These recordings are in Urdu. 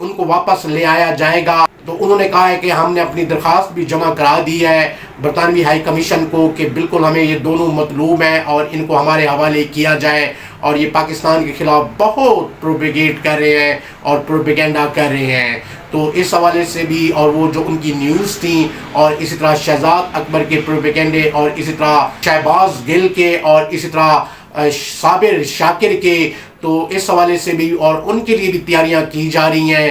ان کو واپس لے آیا جائے گا۔ تو انہوں نے کہا ہے کہ ہم نے اپنی درخواست بھی جمع کرا دی ہے برطانوی ہائی کمیشن کو کہ بالکل ہمیں یہ دونوں مطلوب ہیں اور ان کو ہمارے حوالے کیا جائے، اور یہ پاکستان کے خلاف بہت پروپیگیٹ کر رہے ہیں اور پروپیگنڈا کر رہے ہیں۔ تو اس حوالے سے بھی، اور وہ جو ان کی نیوز تھیں، اور اسی طرح شہزاد اکبر کے پروپیگنڈے، اور اسی طرح شہباز گل کے، اور اسی طرح صابر شاکر کے، تو اس حوالے سے بھی اور ان کے لیے بھی تیاریاں کی جا رہی ہیں۔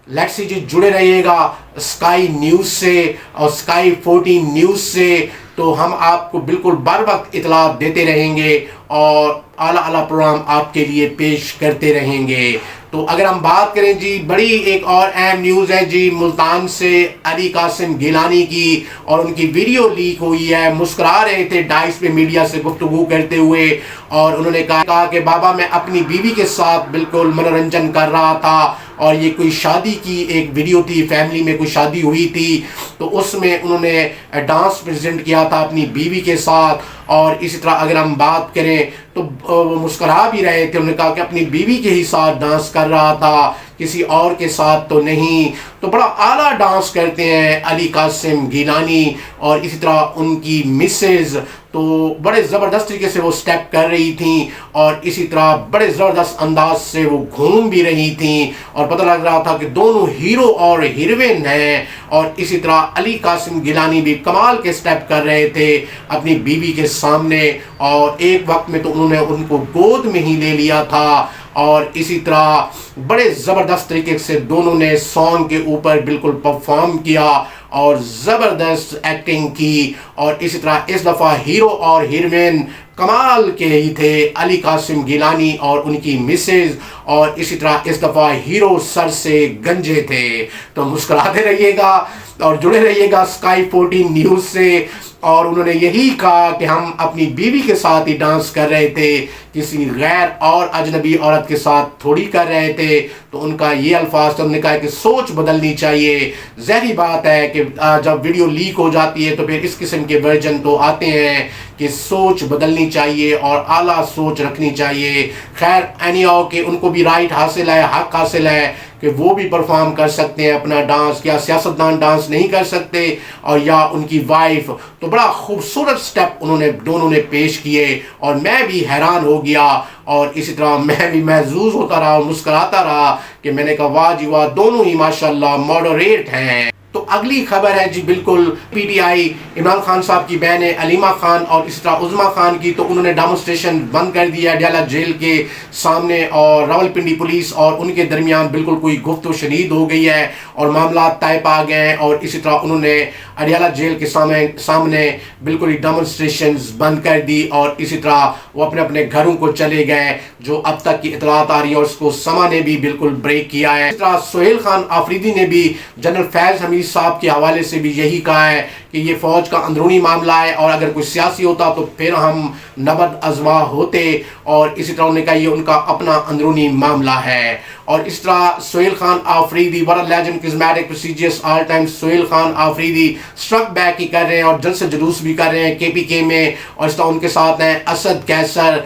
لیٹس سی جی، جڑے رہیے گا اسکائی نیوز سے اور اسکائی 14 نیوز سے، تو ہم آپ کو بالکل بر وقت اطلاع دیتے رہیں گے اور اعلیٰ اعلیٰ پروگرام آپ کے لیے پیش کرتے رہیں گے۔ تو اگر ہم بات کریں جی، بڑی ایک اور اہم نیوز ہے جی ملتان سے علی قاسم گیلانی کی، اور ان کی ویڈیو لیک ہوئی ہے۔ مسکرا رہے تھے ڈائس پہ میڈیا سے گفتگو کرتے ہوئے، اور انہوں نے کہا کہ بابا میں اپنی بیوی کے ساتھ بالکل منورنجن کر رہا تھا، اور یہ کوئی شادی کی ایک ویڈیو تھی، فیملی میں کوئی شادی ہوئی تھی، تو اس میں انہوں نے ڈانس پریزنٹ کیا تھا اپنی بیوی کے ساتھ۔ اور اسی طرح اگر ہم بات کریں تو وہ مسکرا بھی رہے تھے، انہوں نے کہا کہ اپنی بیوی کے ہی ساتھ ڈانس کر رہا تھا، کسی اور کے ساتھ تو نہیں۔ تو بڑا اعلیٰ ڈانس کرتے ہیں علی قاسم گیلانی، اور اسی طرح ان کی مسز تو بڑے زبردست طریقے سے وہ سٹیپ کر رہی تھیں، اور اسی طرح بڑے زبردست انداز سے وہ گھوم بھی رہی تھیں، اور پتہ لگ رہا تھا کہ دونوں ہیرو اور ہیروین ہیں۔ اور اسی طرح علی قاسم گیلانی بھی کمال کے سٹیپ کر رہے تھے اپنی بیوی کے سامنے، اور ایک وقت میں تو انہوں نے ان کو گود میں ہی لے لیا تھا، اور اسی طرح بڑے زبردست طریقے سے دونوں نے سانگ کے اوپر بالکل پرفارم کیا اور زبردست ایکٹنگ کی۔ اور اسی طرح اس دفعہ ہیرو اور ہیروین کمال کے ہی تھے، علی قاسم گیلانی اور ان کی مسز، اور اسی طرح اس دفعہ ہیرو سر سے گنجے تھے۔ تو مسکراتے رہیے گا اور جڑے رہیے گا اسکائی 14 نیوز سے۔ اور انہوں نے یہی کہا کہ ہم اپنی بیوی کے ساتھ ہی ڈانس کر رہے تھے، کسی غیر اور اجنبی عورت کے ساتھ تھوڑی کر رہے تھے۔ تو ان کا یہ الفاظ تھا، انہوں نے کہا کہ سوچ بدلنی چاہیے۔ ظاہری بات ہے کہ جب ویڈیو لیک ہو جاتی ہے تو پھر اس قسم کے ورژن تو آتے ہیں کہ سوچ بدلنی چاہیے اور اعلیٰ سوچ رکھنی چاہیے۔ خیر اینی ہاؤ کہ ان کو بھی رائٹ حاصل ہے، حق حاصل ہے کہ وہ بھی پرفارم کر سکتے ہیں اپنا ڈانس، کیا سیاستدان ڈانس نہیں کر سکتے، اور یا ان کی وائف۔ تو بڑا خوبصورت سٹیپ انہوں نے دونوں نے پیش کیے، اور میں بھی حیران ہو گیا، اور اسی طرح میں بھی محظوظ ہوتا رہا اور مسکراتا رہا کہ میں نے کہا واہ جی واہ، دونوں ہی ماشاءاللہ ماڈریٹ ہیں۔ تو اگلی خبر ہے جی بالکل P T I Imran Khan صاحب کی بہن علیمہ خان اور اسی طرح عظمیٰ خان کی، تو انہوں نے ڈیمونسٹریشن بند کر دیا اڈیالہ جیل کے سامنے، اور راولپنڈی پولیس اور ان کے درمیان بالکل کوئی گفت و شنید ہو گئی ہے، اور معاملات طے پا گئے ہیں، اور اسی طرح انہوں نے اڈیالہ جیل کے سامنے بالکل ہی ڈیمونسٹریشنز بند کر دی، اور اسی طرح وہ اپنے اپنے گھروں کو چلے گئے، جو اب تک کی اطلاعات آ رہی ہے، اور اس کو سما نے بھی بالکل بریک کیا ہے۔ اسی طرح سہیل خان آفریدی نے بھی جنرل فیض حمید صاحب کے حوالے سے بھی یہی کہا ہے کہ یہ فوج کا اندرونی معاملہ ہے، اور اگر کوئی سیاسی ہوتا تو پھر ہم نبرد ازوا ہوتے، اور اسی طرح انہوں نے کہا یہ ان کا اپنا اندرونی معاملہ ہے۔ اور اس طرح Sohail Khan Afridi world legend cosmetic procedures all time Sohail Khan Afridi struck back ہی کر رہے ہیں، اور جلسے جلوس بھی کر رہے ہیں کے پی کے میں، اور اس طرح ان کے ساتھ ہیں اسد قیصر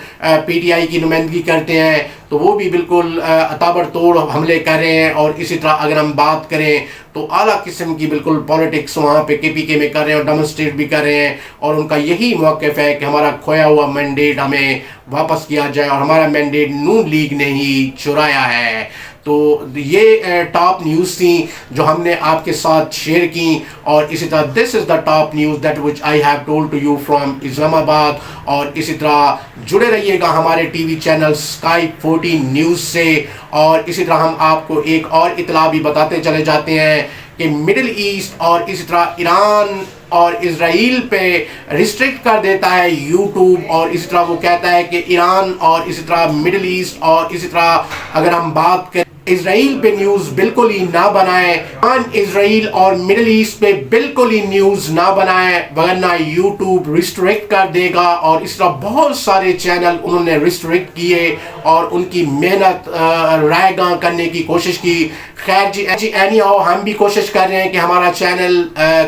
پی ٹی آئی کی نمائندگی کرتے ہیں، تو وہ بھی بالکل تابڑ توڑ حملے کر رہے ہیں۔ اور اسی طرح اگر ہم بات کریں تو اعلیٰ قسم کی بالکل پولیٹکس وہاں پہ کے پی کے میں کر رہے ہیں، اور ڈیمونسٹریٹ بھی کر رہے ہیں، اور ان کا یہی موقف ہے کہ ہمارا کھویا ہوا مینڈیٹ ہمیں واپس کیا جائے، اور ہمارا مینڈیٹ نون لیگ نے ہی چرایا ہے۔ تو یہ ٹاپ نیوز تھیں جو ہم نے آپ کے ساتھ شیئر کی، اور اسی طرح this is the top news that which I have told to you from Islamabad. اور اسی طرح جڑے رہیے گا ہمارے T V channel Sky 14 news سے۔ اور اسی طرح ہم آپ کو ایک اور اطلاع بھی بتاتے چلے جاتے ہیں کہ مڈل ایسٹ اور اسی طرح ایران اور اسرائیل پہ ریسٹرکٹ کر دیتا ہے یوٹیوب، اور اسی طرح وہ کہتا ہے کہ ایران اور اسی طرح مڈل ایسٹ اور اسی طرح اگر ہم بات کریں اسرائیل پہ نیوز بالکل ہی نہ بنائیں، اسرائیل اور مڈل ایسٹ پہ بالکل ہی نیوز نہ بنائیں، ورنہ یوٹیوب ریسٹرکٹ کر دے گا۔ اور اس طرح بہت سارے چینل انہوں نے ریسٹرکٹ کیے اور ان کی محنت رائے گاں کرنے کی کوشش کی۔ خیر جی اینی ہاؤ ہم بھی کوشش کر رہے ہیں کہ ہمارا چینل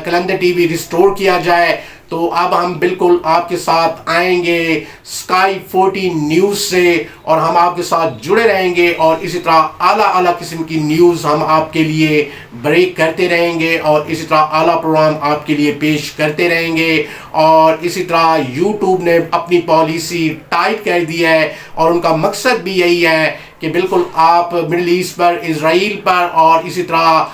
کلندر ٹی وی ریسٹور کیا جائے، تو اب ہم بالکل آپ کے ساتھ آئیں گے اسکائی 14 نیوز سے اور ہم آپ کے ساتھ جڑے رہیں گے اور اسی طرح اعلیٰ قسم کی نیوز ہم آپ کے لیے بریک کرتے رہیں گے اور اسی طرح اعلیٰ پروگرام آپ کے لیے پیش کرتے رہیں گے. اور اسی طرح یوٹیوب نے اپنی پالیسی ٹائٹ کر دی ہے اور ان کا مقصد بھی یہی ہے کہ بالکل آپ مڈل ایسٹ پر، اسرائیل پر اور اسی طرح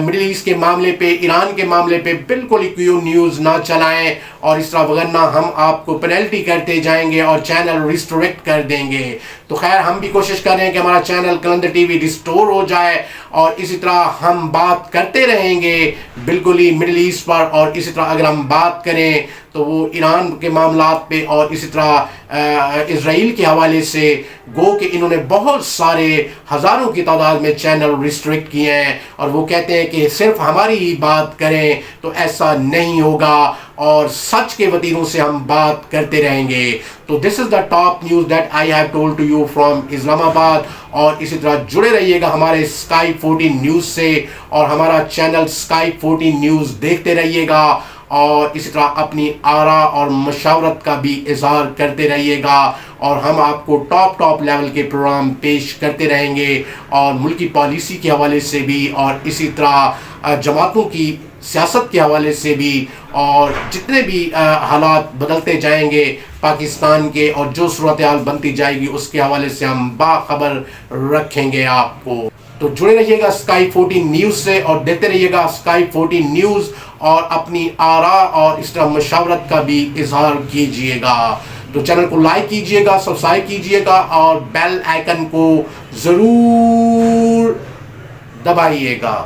مڈل ایسٹ کے معاملے پہ، ایران کے معاملے پہ بالکل کوئی نیوز نہ چلائیں اور اس طرح وغیرہ ہم آپ کو پینلٹی کرتے جائیں گے اور چینل ریسٹوریکٹ کر دیں گے. تو خیر ہم بھی کوشش کر رہے ہیں کہ ہمارا چینل کلندر ٹی وی ریسٹور ہو جائے اور اسی طرح ہم بات کرتے رہیں گے بالکل ہی مڈل ایسٹ پر. اور اسی طرح اگر ہم بات کریں تو وہ ایران کے معاملات پہ اور اسی طرح اسرائیل کے حوالے سے گو کہ انہوں نے بہت سارے ہزاروں کی تعداد میں چینل ریسٹرکٹ کیے ہیں اور وہ کہتے ہیں کہ صرف ہماری ہی بات کریں تو ایسا نہیں ہوگا اور سچ کے وتیروں سے ہم بات کرتے رہیں گے. تو this is the top news that I have told to you from Islamabad. اور اسی طرح جڑے رہیے گا ہمارے اسکائی 14 نیوز سے اور ہمارا چینل اسکائی 14 نیوز دیکھتے رہیے گا اور اسی طرح اپنی آراء اور مشاورت کا بھی اظہار کرتے رہیے گا اور ہم آپ کو ٹاپ لیول کے پروگرام پیش کرتے رہیں گے اور ملکی پالیسی کے حوالے سے بھی اور اسی طرح جماعتوں کی سیاست کے حوالے سے بھی اور جتنے بھی حالات بدلتے جائیں گے پاکستان کے اور جو صورتحال بنتی جائے گی اس کے حوالے سے ہم باخبر رکھیں گے آپ کو. تو جڑے رہیے گا اسکائی 14 نیوز سے اور دیکھتے رہیے گا اسکائی 14 نیوز اور اپنی آراء اور اس طرح مشاورت کا بھی اظہار کیجئے گا. تو چینل کو لائک کیجئے گا، سبسکرائب کیجئے گا اور بیل آئیکن کو ضرور دبائیے گا.